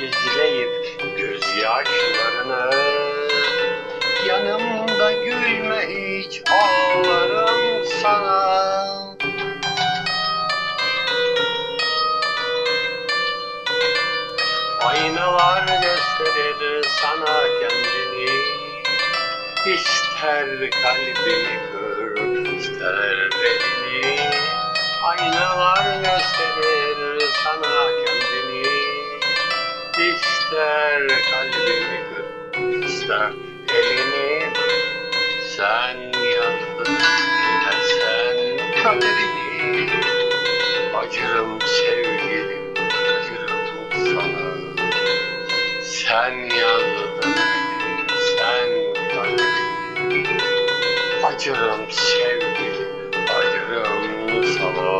gizleyip gözyaşlarını. Yanımda gülme hiç, ağlarım sana. Aynalar gösterir sana kendini. İster kalbimi kır, ister elini. Aynalar gösterir sana kendini. İster kalbimi kır, ister elini. Sen yazdın yine sen kaderini. Acırım sevgilim, acırım sana. Sen yazdın yine sen kaderini. Acırım sevgilim, acırım sana.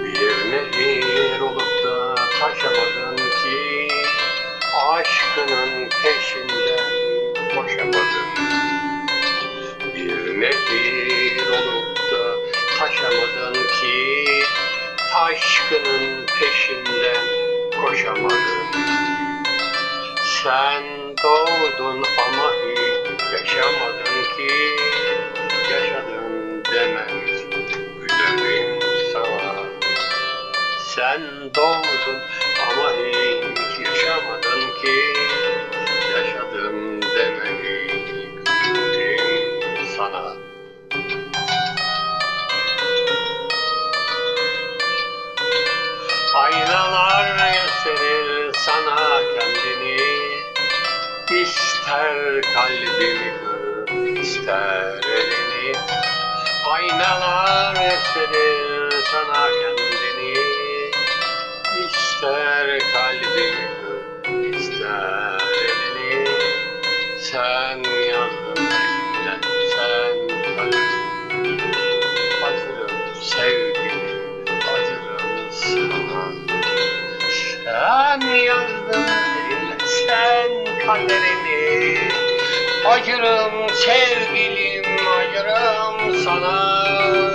Bir nehir olup da taşamadın ki, aşkının peşinden koşamadın. Bir nehir olup da taşamadın ki, aşkının peşinden koşamadın. Sen doğdun ama hiç yaşamadın ki, yaşadın demek gülerim sana. Sen doğdun ama hiç yaşamadın ki, yaşadım demek gülerim sana. Aynalar gösterir sana kendini. İster kalbimi kır, ister elini. Aynalar gösterir sana kendini. İster kalbimi kır, ister elini. Sen yazdın elinden, sen kaderini. Acırım sevgilim, acırım sana. Sen yazdın elinden, sen kaderini. Acırım sevgilim, acırım sana.